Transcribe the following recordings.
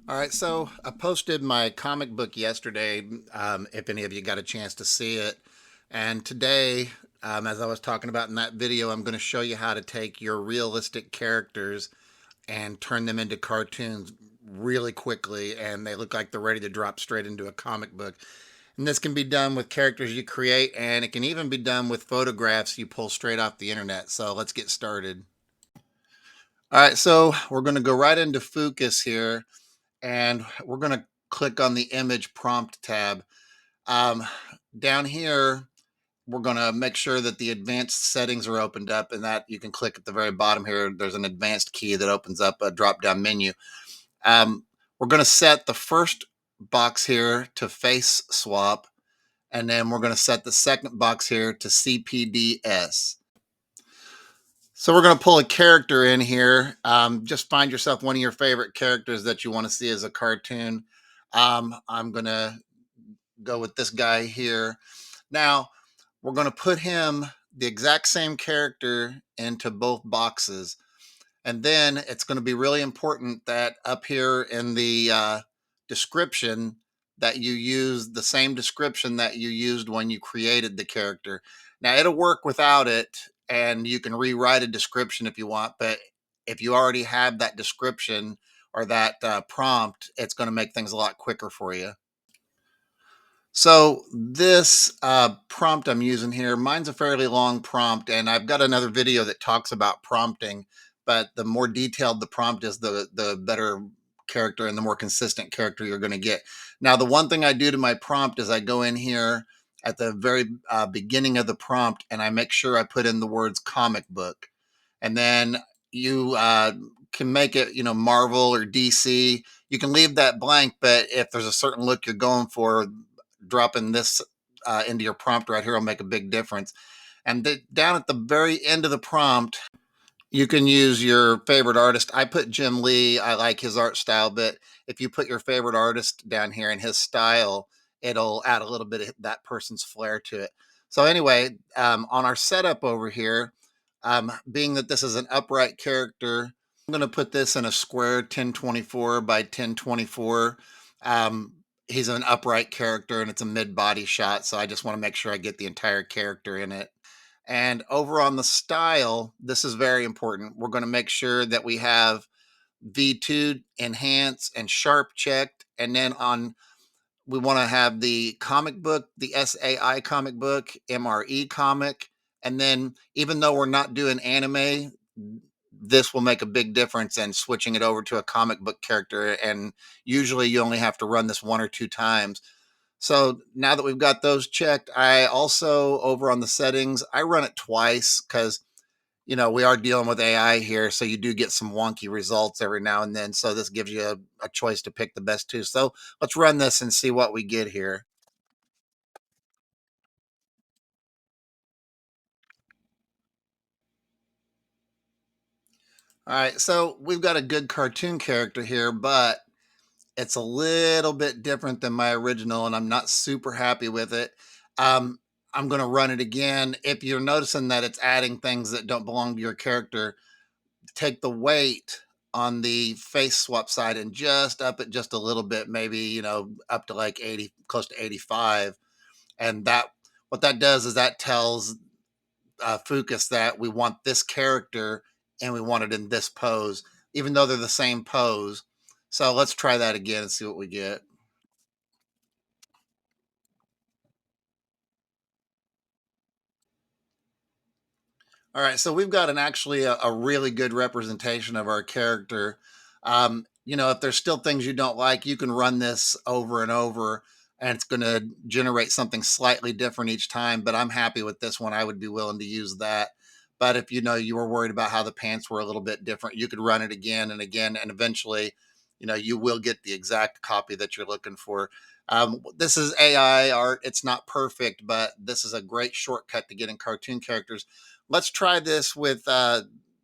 All right, so I posted my comic book yesterday, if any of you got a chance to see it. And today, as I was talking about in that video, I'm going to show you how to take your realistic characters and turn them into cartoons really quickly. And they look like they're ready to drop straight into a comic book. And this can be done with characters you create, and it can even be done with photographs you pull straight off the internet. So let's get started. All right, so we're going to go right into Fooocus here, and we're going to click on the image prompt tab. Um, Down here, we're going to make sure that the advanced settings are opened up, and that you can click at the very bottom here. There's an advanced key that opens up a drop down menu. We're going to set the first box here to face swap, and then we're going to set the second box here to CPDS. So we're going to pull a character in here. Just find yourself one of your favorite characters that you want to see as a cartoon. I'm going to go with this guy here. Now, we're going to put him, the exact same character, into both boxes. And then it's going to be really important that up here in the description that you use the same description that you used when you created the character. Now, it'll work without it, and you can rewrite a description if you want. But if you already have that description or that prompt, it's going to make things a lot quicker for you. So this prompt I'm using here, mine's a fairly long prompt, and I've got another video that talks about prompting. But the more detailed the prompt is, the better character and the more consistent character you're going to get. Now, the one thing I do to my prompt is I go in here at the very beginning of the prompt and I make sure I put in the words comic book, and then you can make it, Marvel or DC. You can leave that blank, but if there's a certain look you're going for, dropping this into your prompt right here will make a big difference. And down at the very end of the prompt, you can use your favorite artist. I put Jim Lee. I like his art style, but if you put your favorite artist down here and his style, it'll add a little bit of that person's flair to it. So anyway, on our setup over here, being that this is an upright character, I'm going to put this in a square 1024 by 1024. Um, he's an upright character and it's a mid-body shot, so I just want to make sure I get the entire character in it. And over on the style, this is very important. We're going to make sure that we have V2 enhance and sharp checked. And then we want to have the comic book, the SAI comic book, MRE comic. And then even though we're not doing anime, this will make a big difference in switching it over to a comic book character. And usually you only have to run this one or two times. So now that we've got those checked, I also, over on the settings, I run it twice because, we are dealing with AI here. So you do get some wonky results every now and then. So this gives you a choice to pick the best two. So let's run this and see what we get here. All right. So we've got a good cartoon character here, but it's a little bit different than my original, and I'm not super happy with it. Um, I'm going to run it again. If you're noticing that it's adding things that don't belong to your character, take the weight on the face swap side and just up it just a little bit, maybe, up to like 80, close to 85. And what that does is that tells Focus that we want this character and we want it in this pose, even though they're the same pose. So let's try that again and see what we get. All right, so we've got an actually a really good representation of our character. If there's still things you don't like, you can run this over and over, and it's going to generate something slightly different each time. But I'm happy with this one. I would be willing to use that. But if you were worried about how the pants were a little bit different, you could run it again and again, and eventually, you will get the exact copy that you're looking for. This is AI art. It's not perfect, but this is a great shortcut to getting cartoon characters. Let's try this with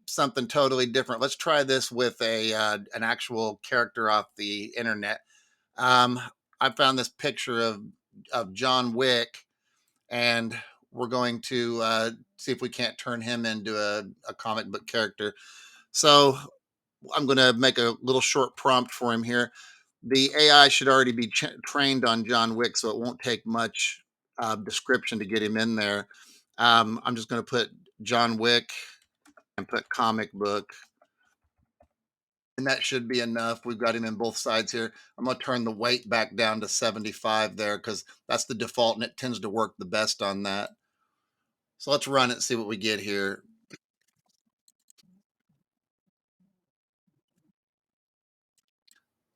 something totally different. Let's try this with an actual character off the internet. Um, I found this picture of John Wick, and we're going to see if we can't turn him into a comic book character. So I'm going to make a little short prompt for him here. The AI should already be trained on John Wick, so it won't take much description to get him in there. I'm just going to put John Wick and put comic book, and that should be enough. We've got him in both sides here. I'm going to turn the weight back down to 75 there because that's the default and it tends to work the best on that. So let's run it, see what we get here.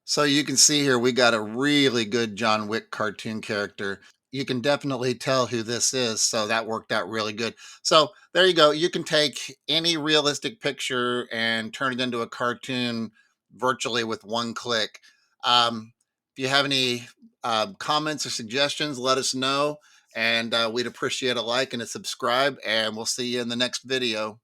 So you can see here we got a really good John Wick cartoon character. You can definitely tell who this is, so that worked out really good. So there you go. You can take any realistic picture and turn it into a cartoon virtually with one click. If you have any comments or suggestions, let us know, and we'd appreciate a like and a subscribe. And we'll see you in the next video.